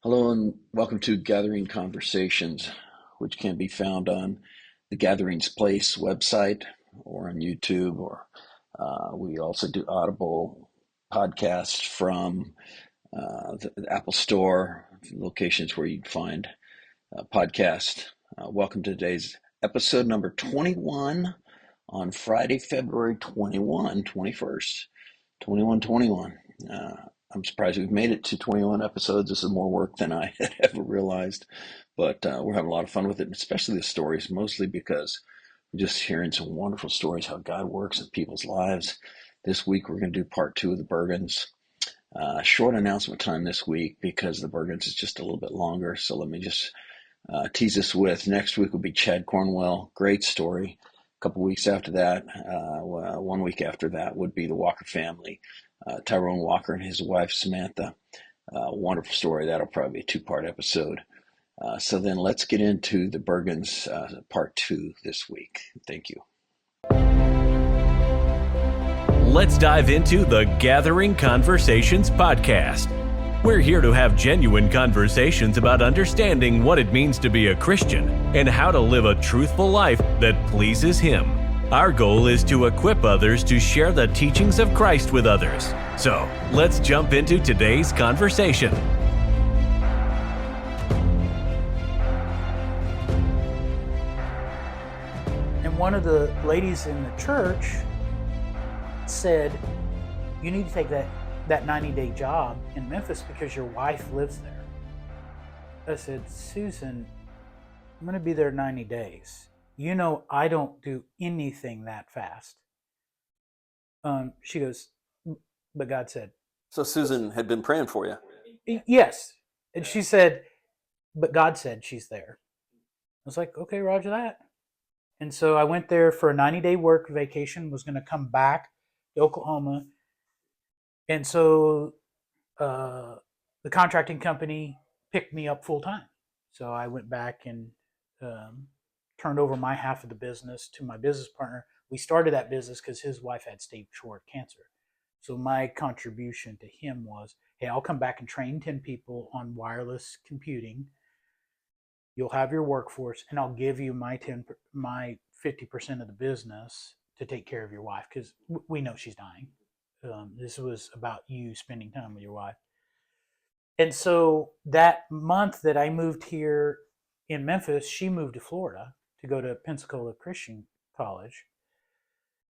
Hello and welcome to Gathering Conversations, which can be found on the Gatherings Place website or on YouTube, or we also do Audible podcasts from the Apple Store, locations where you'd find podcasts. Welcome to today's episode number 21 on Friday, February 21st, 21. I'm surprised we've made it to 21 episodes. This is more work than I had ever realized, but we're having a lot of fun with it, especially the stories, mostly because we're just hearing some wonderful stories how God works in people's lives. This week, we're going to do part two of the Burgins. Short announcement time this week because the Burgins is just a little bit longer. So let me just tease us with next week will be Chad Cornwell. Great story. A couple weeks after that, 1 week after that would be the Walker family. Tyrone Walker and his wife Samantha. Wonderful story. That'll probably be a two-part episode. So then let's get into the Burgins part two this week. Thank you. Let's dive into the Gathering Conversations podcast. We're here to have genuine conversations about understanding what it means to be a Christian and how to live a truthful life that pleases Him. Our goal is to equip others to share the teachings of Christ with others. So, let's jump into today's conversation. And one of the ladies in the church said, you need to take that 90-day job in Memphis because your wife lives there. I said, Susan, I'm going to be there 90 days. You know, I don't do anything that fast. She goes, but God said. So Susan had been praying for you. Yes. And she said, but God said she's there. I was like, okay, roger that. And so I went there for a 90-day work vacation, was going to come back to Oklahoma. And so the contracting company picked me up full time. So I went back and turned over my half of the business to my business partner. We started that business because his wife had stage 4 cancer. So my contribution to him was, hey, I'll come back and train 10 people on wireless computing. You'll have your workforce, and I'll give you my 50% of the business to take care of your wife because we know she's dying. This was about you spending time with your wife. And so that month that I moved here in Memphis, she moved to Florida to go to Pensacola Christian College.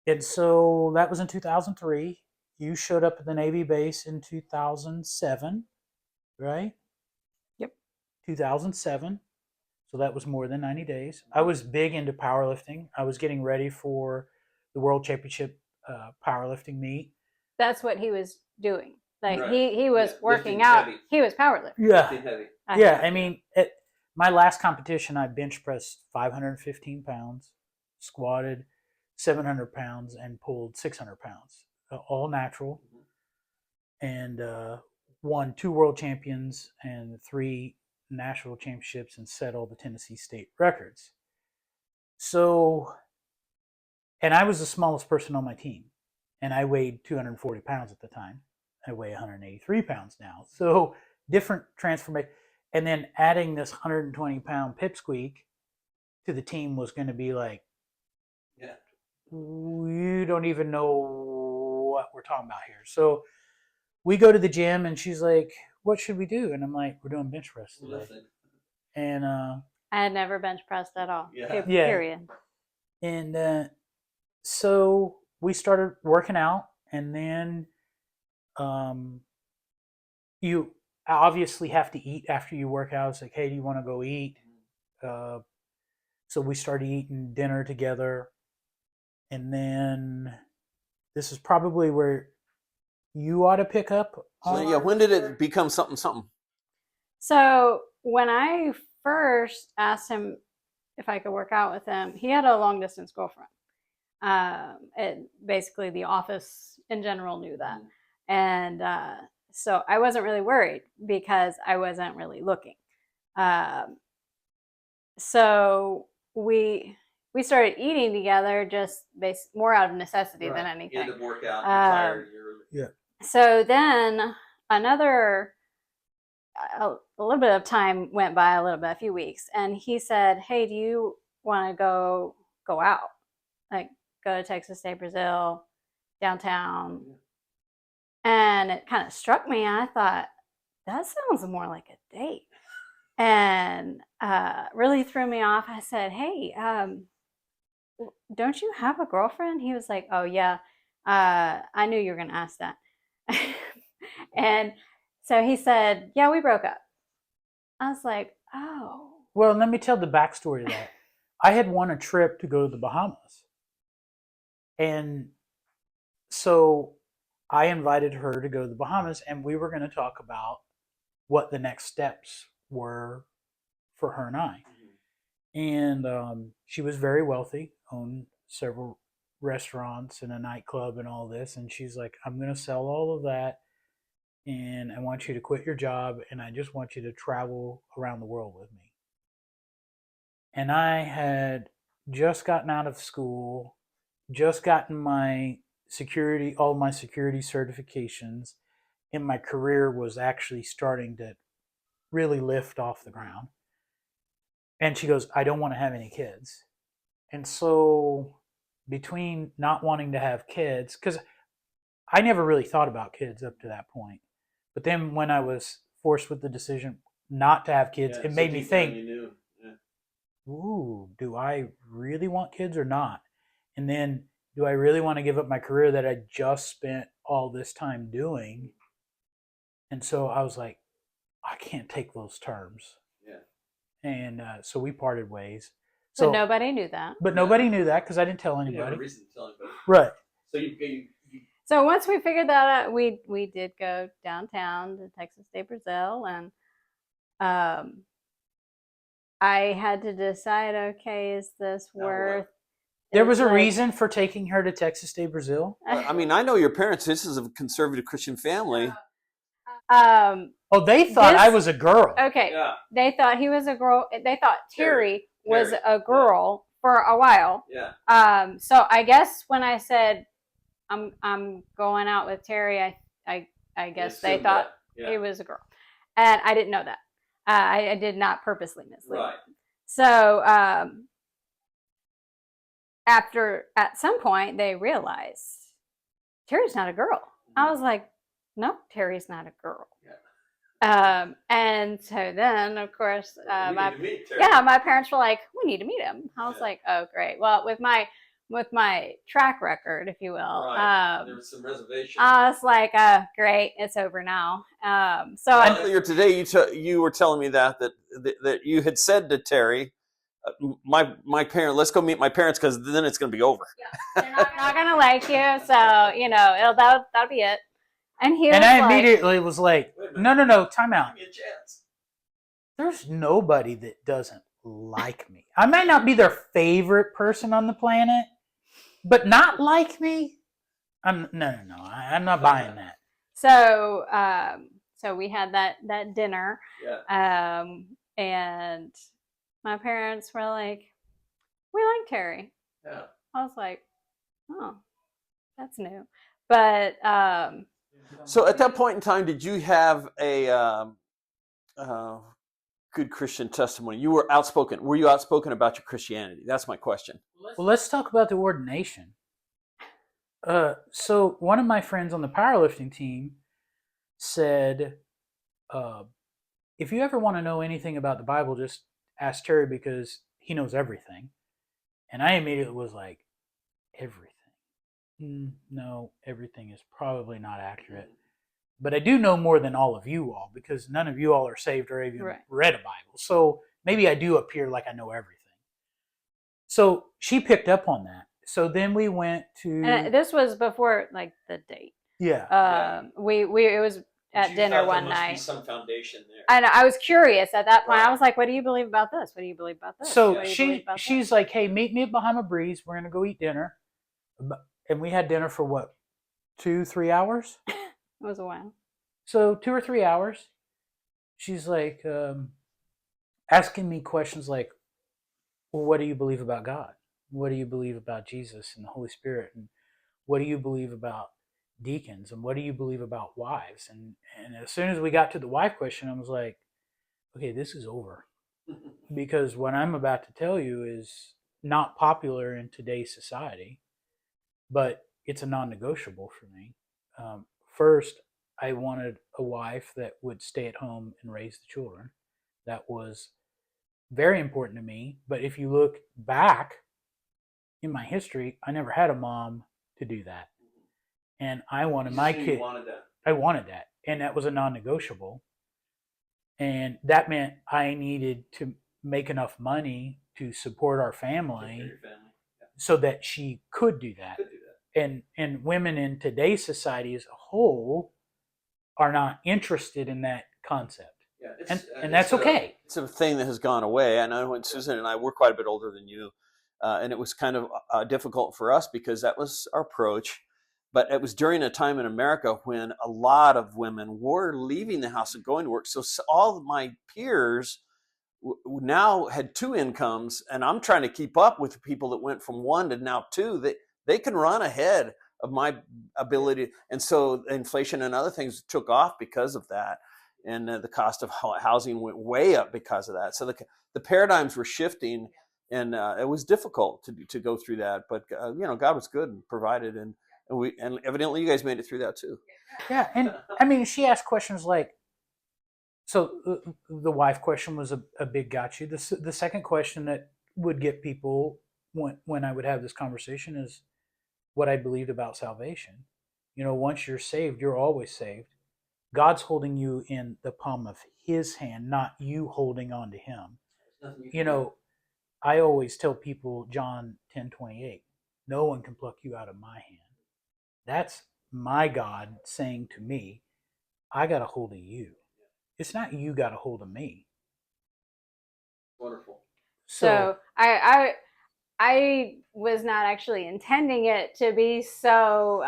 And so that was in 2003. You showed up at the Navy base in 2007, right? Yep. 2007. So that was more than 90 days. I was big into powerlifting. I was getting ready for the World Championship powerlifting meet. That's what he was doing. Like Right. he was working out. Heavy. He was powerlifting. Yeah. Heavy. Yeah. I mean, at my last competition, I bench pressed 515 pounds, squatted 700 pounds, and pulled 600 pounds, all natural, and won 2 world champions and 3 national championships and set all the Tennessee state records. So, and I was the smallest person on my team, and I weighed 240 pounds at the time. I weigh 183 pounds now. So different transformation. And then adding this 120-pound pipsqueak to the team was going to be like, Yeah. you don't even know what we're talking about here. So we go to the gym, and she's like, what should we do? And I'm like, we're doing bench press today. Listen. And I had never bench pressed at all. Yeah. Yeah. Period. And so we started working out, and then you obviously have to eat after you work out. It's like, hey, do you want to go eat? So we started eating dinner together. And then this is probably where you ought to pick up. So yeah, when did it become something? So when I first asked him if I could work out with him, he had a long distance girlfriend. Basically, the office in general knew that, and so I wasn't really worried because I wasn't really looking. So we started eating together just more out of necessity than anything. You had to work out. You're tired. Yeah. So then another a little bit of time went by, a few weeks, and he said, "Hey, do you want to go out, like go to Texas State Brazil, downtown?" And it kind of struck me. I thought that sounds more like a date, and really threw me off. I said, "Hey, don't you have a girlfriend?" He was like, "Oh yeah, I knew you were going to ask that." And so he said, "Yeah, we broke up." I was like, "Oh." Well, let me tell the backstory to that. I had won a trip to go to the Bahamas. And so I invited her to go to the Bahamas, and we were going to talk about what the next steps were for her and I. And she was very wealthy, owned several restaurants and a nightclub and all this. And she's like, "I'm going to sell all of that, and I want you to quit your job, and I just want you to travel around the world with me." And I had just gotten out of school, just gotten all my security certifications, and my career was actually starting to really lift off the ground. And she goes, "I don't want to have any kids." And so, between not wanting to have kids, because I never really thought about kids up to that point, but then when I was forced with the decision not to have kids, it made me think, ooh, do I really want kids or not? And then, do I really want to give up my career that I just spent all this time doing? And so I was like, I can't take those terms. Yeah. And so we parted ways. So but nobody knew that. But nobody knew that because I didn't tell anybody. You have a reason to tell anybody. Right. So you So once we figured that out, we did go downtown to Texas State Brazil, and I had to decide, okay, is this worth? There was a reason for taking her to Texas State Brazil. I mean, I know your parents. This is a conservative Christian family. Oh, they thought I was a girl. Okay. Yeah. They thought he was a girl. They thought Terry was a girl for a while. Yeah. So I guess when I said I'm going out with Terry, I guess they thought he was a girl, and I didn't know that. I did not purposely mislead. Right. So at some point they realized Terry's not a girl. I was like, no, Terry's not a girl. Yeah. And so then, of course, my parents were like, "We need to meet him." I was like, "Oh, great." Well, with my track record, if you will, there was some reservation. I was like, "Great, it's over now." So earlier today, you were telling me that you had said to Terry, my parent, let's go meet my parents because then it's going to be over. Yeah, they're not going to like you, so that'll be it. And I immediately was like, no, time out. Give me a chance. There's nobody that doesn't like me. I might not be their favorite person on the planet, but not like me? I'm not buying that. So so we had that dinner. Yeah. And my parents were like, "We like Terry." Yeah. I was like, "Oh, that's new." But so at that point in time, did you have a good Christian testimony? You were outspoken. Were you outspoken about your Christianity? That's my question. Well, let's talk about the ordination. So one of my friends on the powerlifting team said, if you ever want to know anything about the Bible, just ask Terry because he knows everything. And I immediately was like, everything? No, everything is probably not accurate. But I do know more than all of you all because none of you all are saved or even read a Bible. So maybe I do appear like I know everything. So she picked up on that. So then we went to... And this was before like the date. Yeah. It was at dinner one night. There must be some foundation there. And I was curious at that point. Right. I was like, "What do you believe about this? What do you believe about this?" So she's like, "Hey, meet me at Bahama Breeze. We're going to go eat dinner." And we had dinner for what, 2-3 hours? It was a while. So 2 or 3 hours. She's like asking me questions like, well, what do you believe about God? What do you believe about Jesus and the Holy Spirit? And what do you believe about deacons, and what do you believe about wives? And as soon as we got to the wife question, I was like, okay, this is over. Because what I'm about to tell you is not popular in today's society, but it's a non-negotiable for me. First, I wanted a wife that would stay at home and raise the children. That was very important to me. But if you look back in my history, I never had a mom to do that. And I wanted my kid. I wanted that. And that was a non-negotiable. And that meant I needed to make enough money to support our family so that she could do that. And women in today's society as a whole are not interested in that concept. Yeah, and that's okay. It's a thing that has gone away. I know when Susan and I were quite a bit older than you, and it was kind of difficult for us because that was our approach. But it was during a time in America when a lot of women were leaving the house and going to work. So all of my peers now had 2 incomes, and I'm trying to keep up with the people that went from 1 to now 2. They can run ahead of my ability. And so inflation and other things took off because of that. And the cost of housing went way up because of that. So the paradigms were shifting, and it was difficult to go through that. But God was good and provided, and evidently you guys made it through that too. Yeah, and I mean, she asked questions like, so the wife question was a big gotcha. The second question that would get people when I would have this conversation is what I believed about salvation. Once you're saved, you're always saved. God's holding you in the palm of his hand, not you holding on to him. I always tell people John 10:28, no one can pluck you out of my hand. That's my God saying to me, I got a hold of you. It's not you got a hold of me. Wonderful. So I was not actually intending it to be so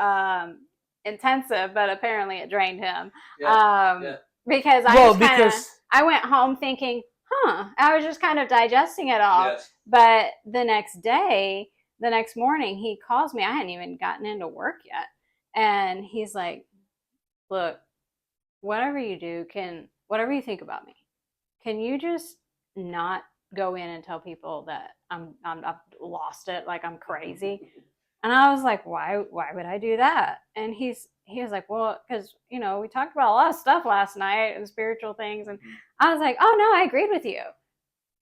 intensive, but apparently it drained him. Because I went home thinking, I was just kind of digesting it all. Yes. But the next morning, he calls me. I hadn't even gotten into work yet. And he's like, look, whatever you do, whatever you think about me, can you just not go in and tell people that I've lost it, like I'm crazy? And I was like, why would I do that? And he was like, well, because, we talked about a lot of stuff last night and spiritual things. And I was like, oh, no, I agreed with you.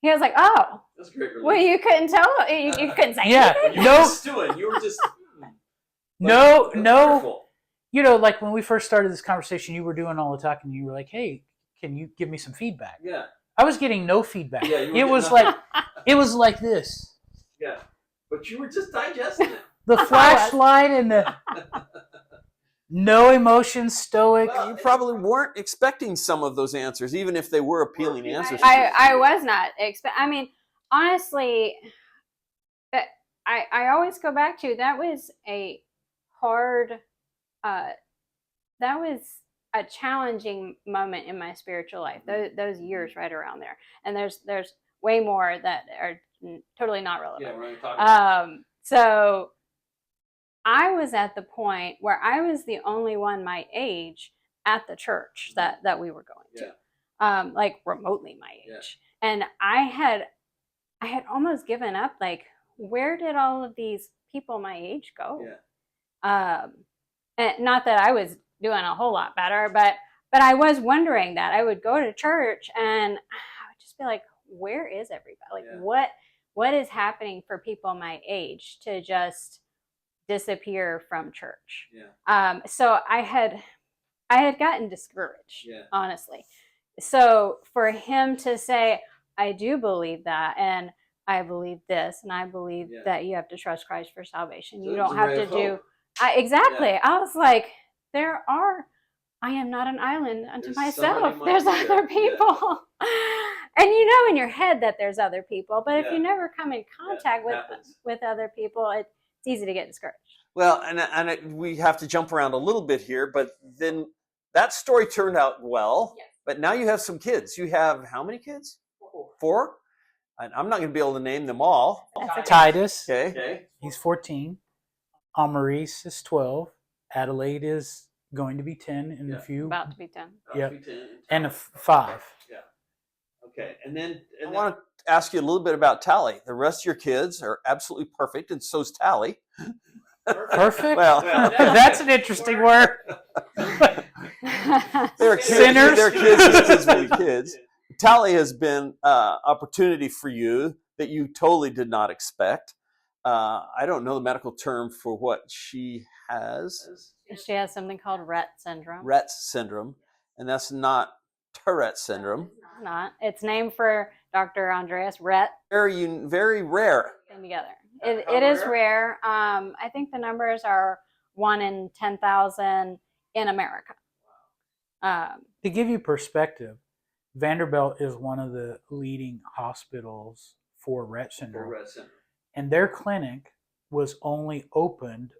He was like, oh, that's great. Well, you couldn't tell, you couldn't say anything. You were just no. Wonderful. Like when we first started this conversation, you were doing all the talking. You were like, hey, can you give me some feedback? Yeah. I was getting no feedback. Yeah, it was like this. Yeah. But you were just digesting it. The flashlight and the no emotion, stoic. Well, you probably weren't expecting some of those answers, even if they were appealing answers. I was not I mean, honestly, I always go back to that was a hard, that was a challenging moment in my spiritual life. Those years right around there, and there's way more that are totally not relevant. Yeah, we're talking about. So I was at the point where I was the only one my age at the church that we were going to, like remotely my age. Yeah. And I had almost given up, like, where did all of these people my age go? Yeah. And not that I was doing a whole lot better, but I was wondering that. I would go to church and I would just be like, where is everybody? Like, what is happening for people my age to just disappear from church? Yeah. So I had gotten discouraged, honestly. So for him to say, I do believe that, and I believe this, and I believe that you have to trust Christ for salvation. You don't have to do exactly. Yeah. I was like, I am not an island unto myself. There's other people. Yeah. And in your head that there's other people, but if you never come in contact with other people, it's easy to get discouraged. Well, and we have to jump around a little bit here, but then that story turned out well. Yes. But now you have some kids. You have how many kids? 4? I'm not going to be able to name them all. Titus. Okay. He's 14. Amaris is 12. Adelaide is going to be 10 in a few. About to be 10. Yep. And 5. Yeah. Okay. And then I want to ask you a little bit about Tally. The rest of your kids are absolutely perfect, and so's Tally. Perfect? Well, that's an interesting word. They're kids. Sinners? They're kids. Kids will be kids. Tally has been opportunity for you that you totally did not expect. I don't know the medical term for what she has. She has something called Rett syndrome. Rett syndrome, and that's not Tourette syndrome. It's not. It's named for Dr. Andreas Rett. Very rare. Together. It is rare. I think the numbers are 1 in 10,000 in America. To give you perspective, Vanderbilt is one of the leading hospitals for Rett syndrome. And their clinic was only opened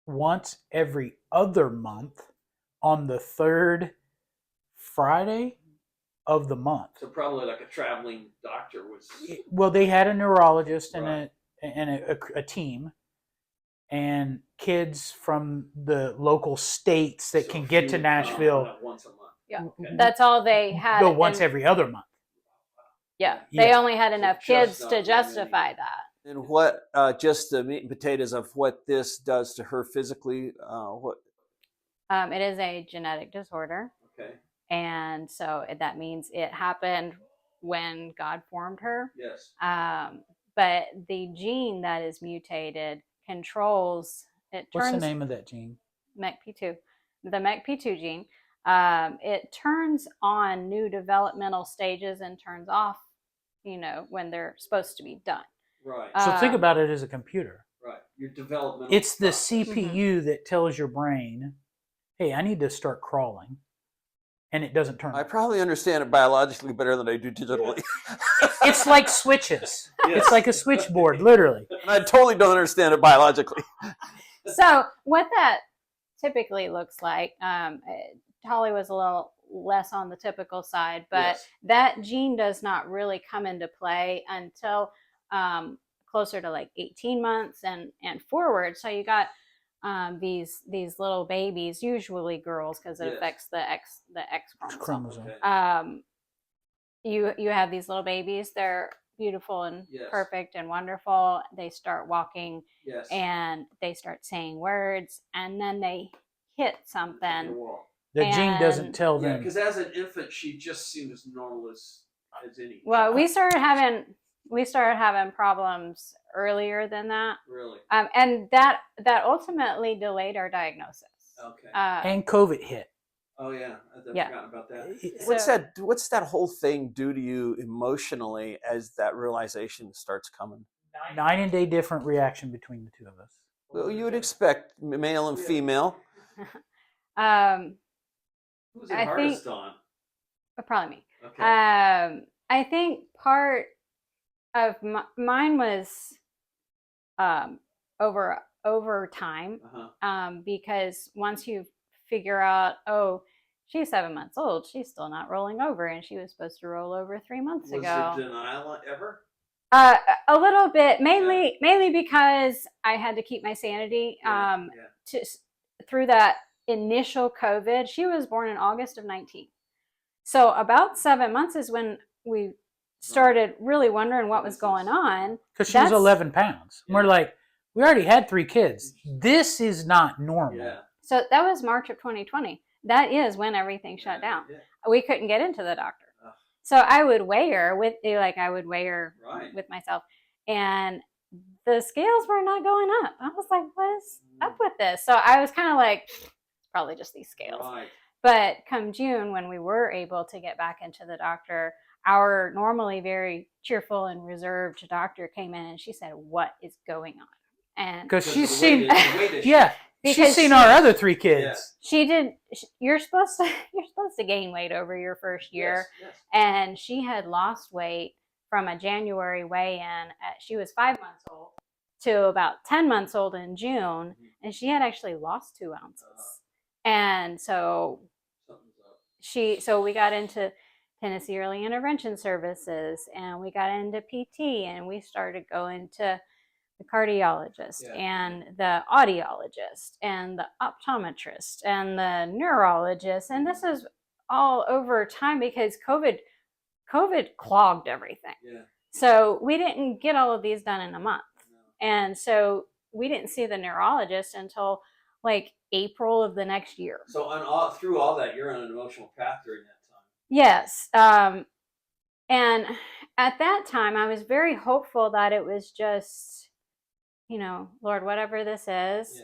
once every other month on the 3rd Friday of the month. So probably like a traveling doctor was. Well, they had a neurologist and Right. a team, and kids from the local states that can get to Nashville Once a month. Yeah, Okay. that's all they had. go once every other month. Yeah, they Yeah. only had enough So just kids not to very justify many. that. And what, just the meat and potatoes of what this does to her physically, what? It is a genetic disorder, Okay. and so that means it happened when God formed her. Yes. But the gene that is mutated controls it. What's the Turns name of that gene? MECP2, the MECP2 gene. It turns on new developmental stages and turns off, when they're supposed to be done. Right. So think about it as a computer. Right. Your developmental. It's the process. CPU that tells your brain, hey, I need to start crawling. And it doesn't turn I on. probably understand it biologically better than I do digitally. It's like switches. Yes. It's like a switchboard, literally. And I totally don't understand it biologically. So what that typically looks like, Holly was a little less on the typical side, but Yes. that gene does not really come into play until closer to like 18 months and forward. So you got these little babies, usually girls, because it Yes. affects the X chromosome. Chromosome. You have these little babies. They're beautiful and Yes. perfect and wonderful. They start walking Yes. and they start saying words, and then they hit something. The gene doesn't And- tell Yeah, them. because as an infant, she just seemed as normal as any. Well, we started having problems earlier than that, Really. and that ultimately delayed our diagnosis. Okay. And COVID hit. Oh yeah, I've Yeah. forgotten about that. So- What's that whole thing do to you emotionally as that realization starts coming? 9 and day different reaction between the two of us. Well, you would expect male and female. Who's I think- on? Probably me. Okay. I think part of mine was over time, because once you figure out, oh, she's 7 months old, she's still not rolling over, and she was supposed to roll over 3 months Was ago. there denial ever? A little bit, mainly because I had to keep my sanity. Through that initial COVID, she was born in August of 19. So about 7 months is when we started really wondering what was going on. Because she was That's- 11 pounds. Yeah. We're like, we already had 3 kids. This is not normal. Yeah. So that was March of 2020. That is when everything shut down. Yeah. We couldn't get into the doctor. Ugh. So I would weigh her with Right. with myself, and the scales were not going up. I was like, what is up with this? So I was kind of like, it's probably just these scales. Right. But come June, when we were able to get back into the doctor, our normally very cheerful and reserved doctor came in and she said, what is going on? And Because she's Because the seen, weight issue. yeah, she's Because seen she- our other 3 kids. you're supposed to gain weight over your first year. Yes. And she had lost weight from a January weigh-in. She was 5 months old to about 10 months old in June, and she had actually lost 2 ounces. And so Something's up. so we got into Tennessee Early Intervention Services, and we got into PT, and we started going to the cardiologist and the audiologist and the optometrist and the neurologist. And this is all over time because COVID clogged everything. Yeah. So we didn't get all of these done in a month. No. And so we didn't see the neurologist until like April of the next year. So through all that, you're on an emotional path during that time. Yes. And at that time, I was very hopeful that it was just, Lord, whatever this is,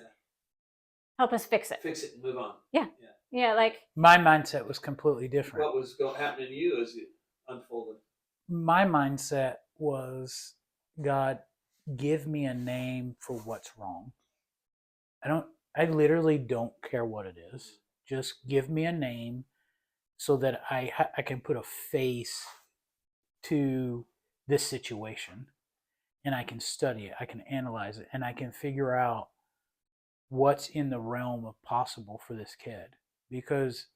help us fix it. Fix it and move on. Yeah. Yeah, like... My mindset was completely different. What was happening to you as it unfolded? My mindset was, God, give me a name for what's wrong. I literally don't care what it is. Just give me a name so that I can put a face to this situation, and I can study it, I can analyze it, and I can figure out what's in the realm of possible for this kid. Because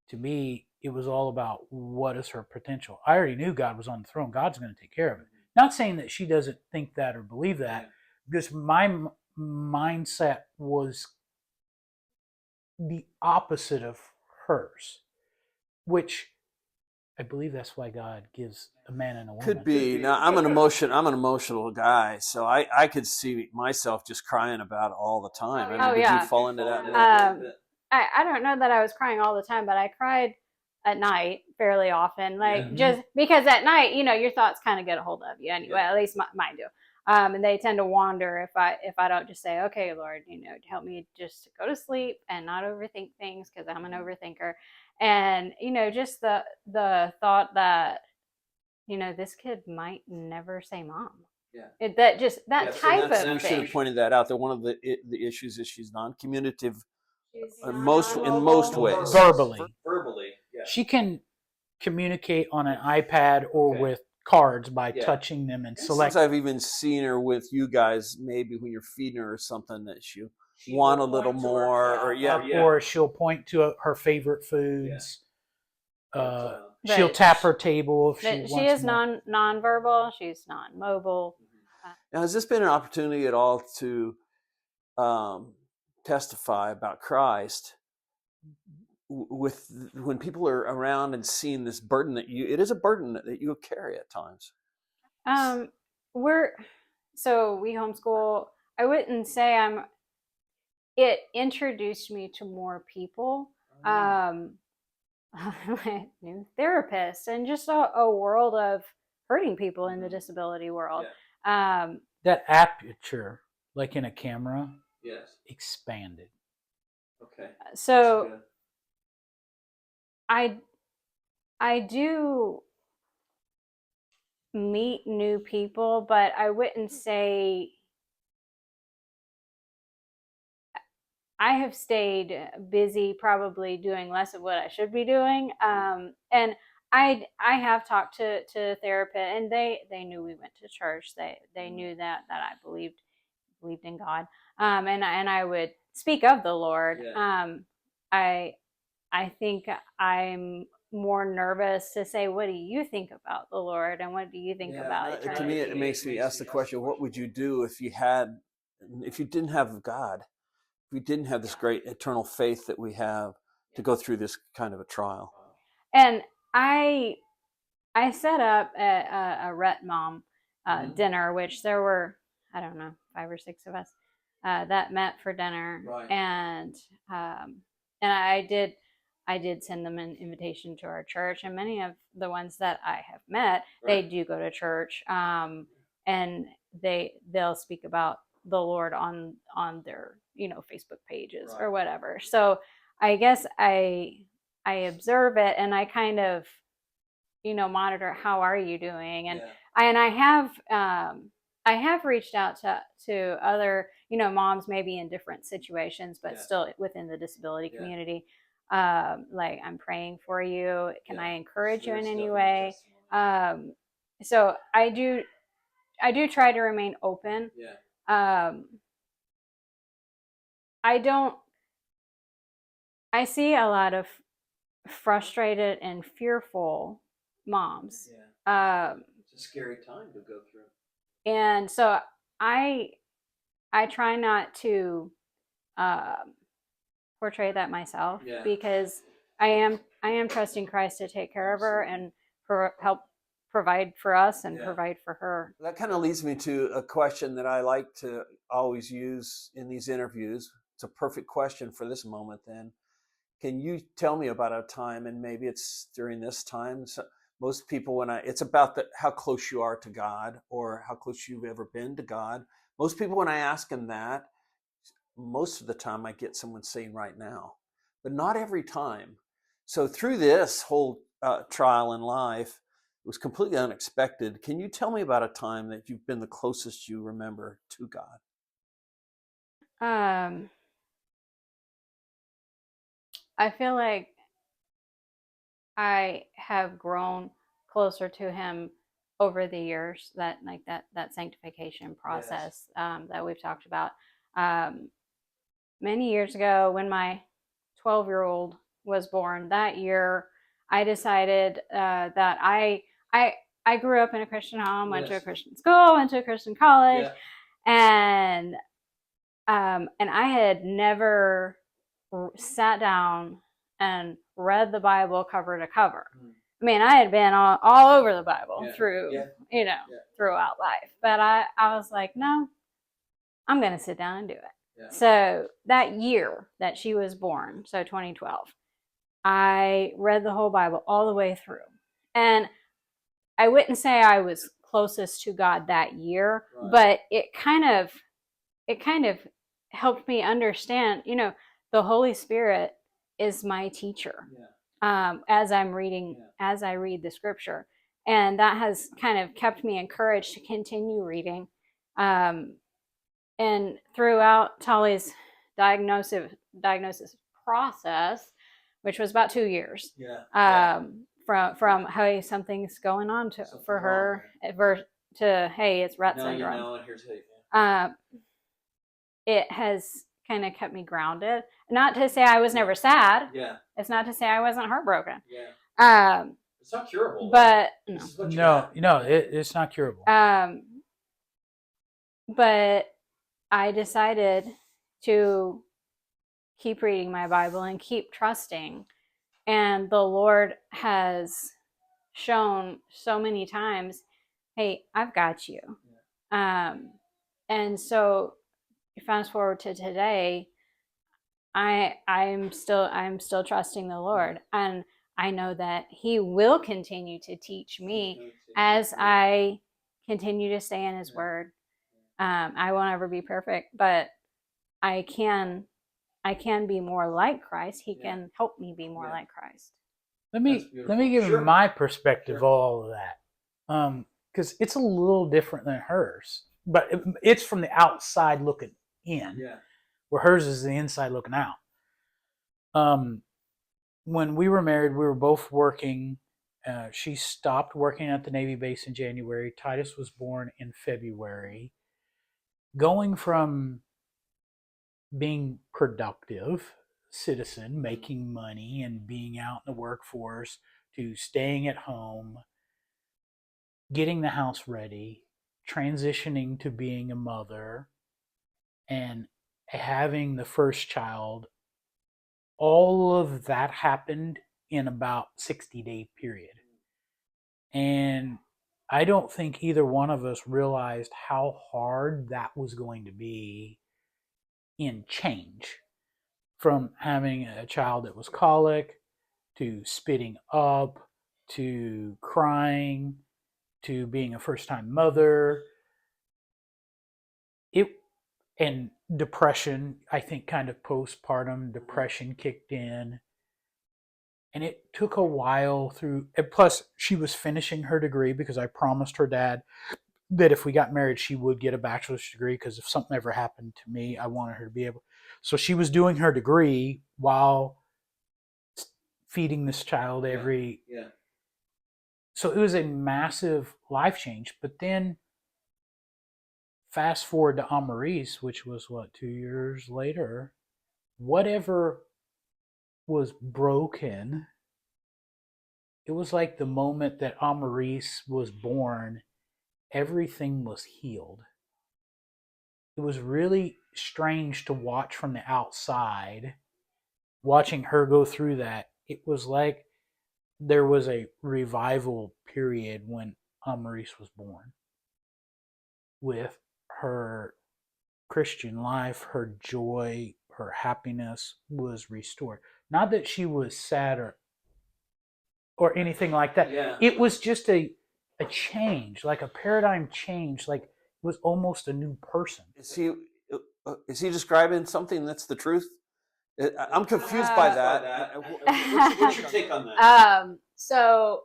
to me, it was all about what is her potential. I already knew God was on the throne. God's going to take care of it. Not saying that she doesn't think that or believe that, because my mindset was the opposite of hers, which I believe that's why God gives a man and a woman. Could be. Now I'm an emotional guy, so I could see myself just crying about it all the time. Did you fall into that? I don't know that I was crying all the time, but I cried at night fairly often, just because at night, your thoughts kind of get a hold of you anyway. At least mine do. And they tend to wander if I don't just say, okay, Lord, help me just to go to sleep and not overthink things, because I'm an overthinker. And, just the thought that, this kid might never say mom. Yeah. That type of thing. I should have pointed that out. That one of the issues is she's non-communicative in most ways. Verbally. Yeah. She can communicate on an iPad or with cards by touching them and selecting. Sometimes I've even seen her with you guys, maybe when you're feeding her or something, that she want a little more, or she'll point to her favorite foods. She'll tap her table if she wants. She is non-verbal. She's non-mobile. Now, has this been an opportunity at all to testify about Christ when people are around and seeing this burden it is a burden that you carry at times? We homeschool. I wouldn't say it introduced me to more people, new therapists, and just a world of hurting people in the disability world. That aperture, like in a camera, expanded. Okay. So I do meet new people, but I wouldn't say I have stayed busy, probably doing less of what I should be doing. And I have talked to therapists, and they knew we went to church. They knew that I believed in God. And I would speak of the Lord. I think I'm more nervous to say, what do you think about the Lord, and what do you think about eternity? To me, it makes me ask the question, what would you do if you didn't have God, if we didn't have this great eternal faith that we have to go through this kind of a trial? And I set up a Rhett Mom dinner, which there were, I don't know, 5 or 6 of us that met for dinner. Right. And I did send them an invitation to our church, and many of the ones that I have met, they do go to church, and they'll speak about the Lord on their Facebook pages or whatever. So I guess I observe it, and I kind of monitor, how are you doing, and I have reached out to other moms, maybe in different situations, but still within the disability community. Like, I'm praying for you. Can I encourage you in any way? So I do try to remain open. I see a lot of frustrated and fearful moms. It's a scary time to go through. And so I try not to portray that myself, because I am trusting Christ to take care of her and help provide for us and provide for her. That kind of leads me to a question that I like to always use in these interviews. It's a perfect question for this moment then. Can you tell me about a time, and maybe it's during this time, so most people, it's about how close you are to God, or how close you've ever been to God. Most people, when I ask them that, most of the time I get someone saying right now, but not every time. So through this whole trial in life, it was completely unexpected. Can you tell me about a time that you've been the closest you remember to God? I feel like I have grown closer to him over the years, that sanctification process that we've talked about. Many years ago, when my 12-year-old was born, that year I decided that I grew up in a Christian home, went to a Christian school, went to a Christian college, and I had never sat down and read the Bible cover to cover. I mean, I had been all over the Bible throughout life, but I was like, no, I'm going to sit down and do it. So that year that she was born, so 2012, I read the whole Bible all the way through. And I wouldn't say I was closest to God that year, but it kind of helped me understand, the Holy Spirit is my teacher as I'm reading, as I read the scripture. And that has kind of kept me encouraged to continue reading. And throughout Tali's diagnosis process, which was about 2 years, from hey, something's going on for her, to hey, it's Rett syndrome. It has kind of kept me grounded. Not to say I was never sad. It's not to say I wasn't heartbroken. It's not curable. But it's not curable. But I decided to keep reading my Bible and keep trusting. And the Lord has shown so many times, hey, I've got you. And so fast forward to today, I'm still trusting the Lord, and I know that He will continue to teach me as I continue to stay in His Word. I won't ever be perfect, but I can be more like Christ. He can help me be more like Christ. Let me give you my perspective of all of that, because it's a little different than hers, but it's from the outside looking in, where hers is the inside looking out. When we were married, we were both working. She stopped working at the Navy base in January. Titus was born in February. Going from being productive citizen, making money and being out in the workforce, to staying at home, getting the house ready, transitioning to being a mother, and having the first child, all of that happened in about 60-day period. And I don't think either one of us realized how hard that was going to be in change, from having a child that was colic, to spitting up, to crying, to being a first-time mother. And depression, I think kind of postpartum depression kicked in. And it took a while through, and plus she was finishing her degree, because I promised her dad that if we got married, she would get a bachelor's degree, because if something ever happened to me, I wanted her to be able. So she was doing her degree while feeding this child every. So it was a massive life change. But then fast forward to Amaris, which was 2 years later, whatever was broken, it was like the moment that Amaris was born, everything was healed. it was really strange to watch from the outside, watching her go through that. It was like there was a revival period when Maurice was born, with her Christian life, her joy, her happiness was restored. Not that she was sad or anything like that. Yeah. It was just a change, like a paradigm change, like it was almost a new person. Is he describing something that's the truth? I'm confused by that. What's your take on that? So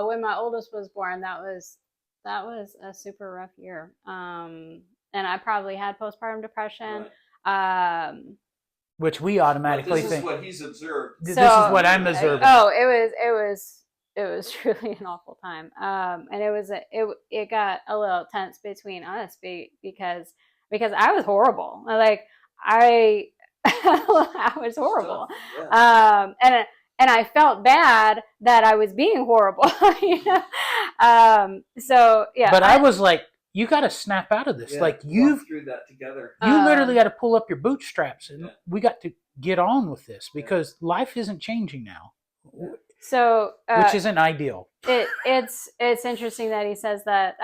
when my oldest was born, that was a super rough year. And I probably had postpartum depression. Right. Which we automatically this think. This is what he's observed. This is what I'm observing. It was truly an awful time. And it got a little tense between us because I was horrible. Like I was horrible. Yeah. And I felt bad that I was being horrible. You know? So yeah. But I was like, you got to snap out of this. Yeah, like you've through that together. You literally got to pull up your bootstraps, and we got to get on with this because life isn't changing now. So, which isn't ideal. It's interesting that he says that.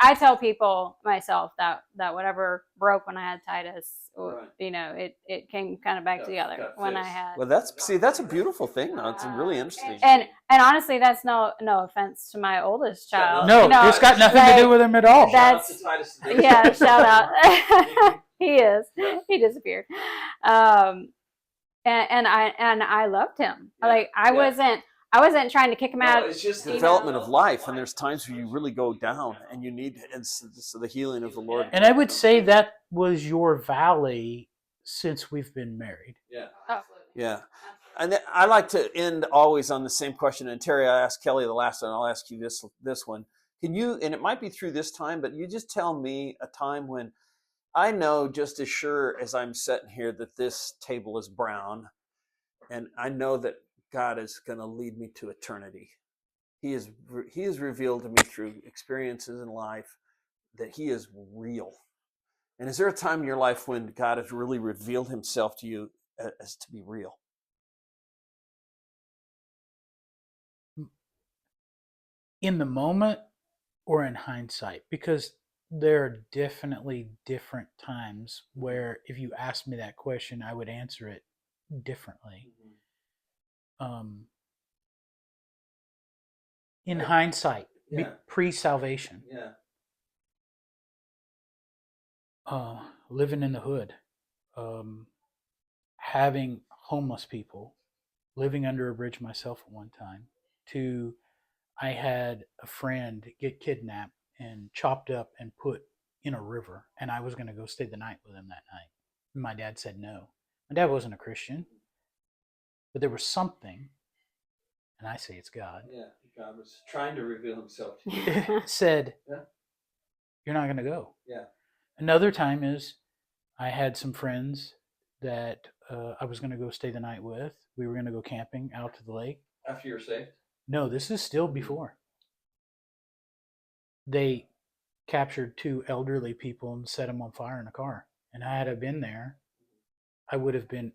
I tell people myself that whatever broke when I had Titus, you know, it came kind of back together when I had. Well, that's a beautiful thing. Though. It's really interesting. And honestly, that's no offense to my oldest child. No, it's got nothing to do with him at all. That's shout out. He disappeared. And I loved him. Yeah. Like I wasn't trying to kick him out. It's just the development of life, and there's times where you really go down, and you need so the healing of the Lord. And I would say that was your valley since we've been married. Yeah. Oh. Yeah. And I like to end always on the same question. And Terry, I asked Kelly the last one. I'll ask you this one. Can you? And it might be through this time, but you just tell me a time when I know just as sure as I'm sitting here that this table is brown, and I know that God is going to lead me to eternity. He has revealed to me through experiences in life that he is real. And is there a time in your life when God has really revealed himself to you as to be real? In the moment or in hindsight? Because there are definitely different times where if you asked me that question, I would answer it differently. In hindsight, pre-salvation, living in the hood, having homeless people, living under a bridge myself at one time, to I had a friend get kidnapped and chopped up and put in a river, and I was going to go stay the night with him that night. My dad said no. My dad wasn't a Christian. But there was something, and I say it's God. Yeah, God was trying to reveal himself to you. Said, you're not going to go. Yeah. Another time is I had some friends that I was going to go stay the night with. We were going to go camping out to the lake. After you were saved? No, this is still before. They captured 2 elderly people and set them on fire in a car. And had I been there, I would have been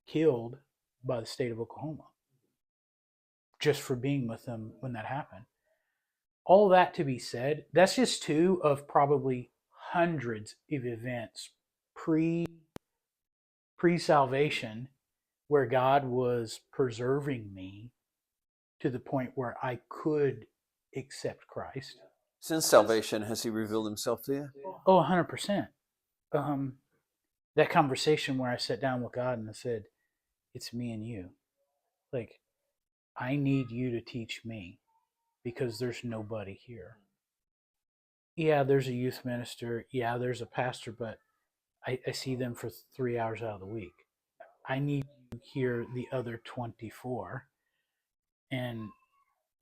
killed by the state of Oklahoma just for being with them when that happened. All that to be said, that's just 2 of probably hundreds of events pre-salvation where God was preserving me to the point where I could accept Christ. Since salvation, has he revealed himself to you? Oh, 100%. That conversation where I sat down with God and I said, it's me and you. Like, I need you to teach me because there's nobody here. Yeah, there's a youth minister. Yeah, there's a pastor, but I see them for 3 hours out of the week. I need to hear the other 24. And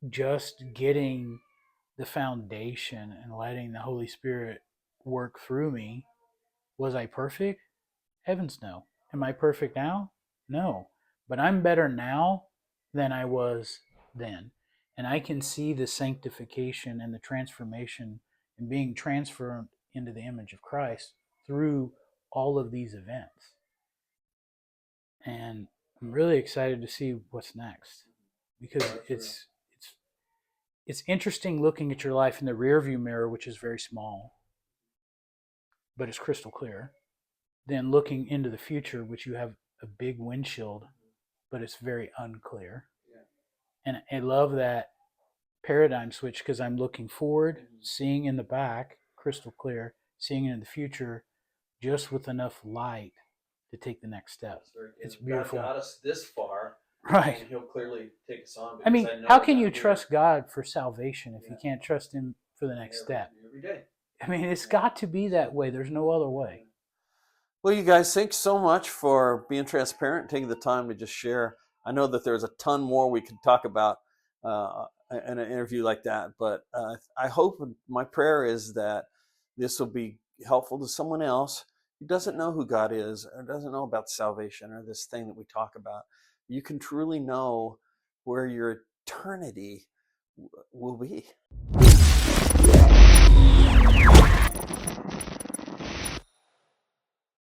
just getting the foundation and letting the Holy Spirit work through me. Was I perfect? Heavens no. Am I perfect now? No. But I'm better now than I was then. And I can see the sanctification and the transformation and being transferred into the image of Christ through all of these events. And I'm really excited to see what's next, because it's interesting looking at your life in the rearview mirror, which is very small, but it's crystal clear. Then looking into the future, which you have a big windshield, but it's very unclear. And I love that paradigm switch, because I'm looking forward, seeing in the back, crystal clear, seeing in the future, just with enough light to take the next step. It's beautiful. God got us this far, right? And He'll clearly take us on. I mean, how can you trust God for salvation if you can't trust Him for the next step? Every day. I mean, it's got to be that way. There's no other way. Well, you guys, thanks so much for being transparent and taking the time to just share. I know that there's a ton more we could talk about in an interview like that, but I hope, my prayer is that this will be helpful to someone else who doesn't know who God is, or doesn't know about salvation or this thing that we talk about. You can truly know where your eternity will be.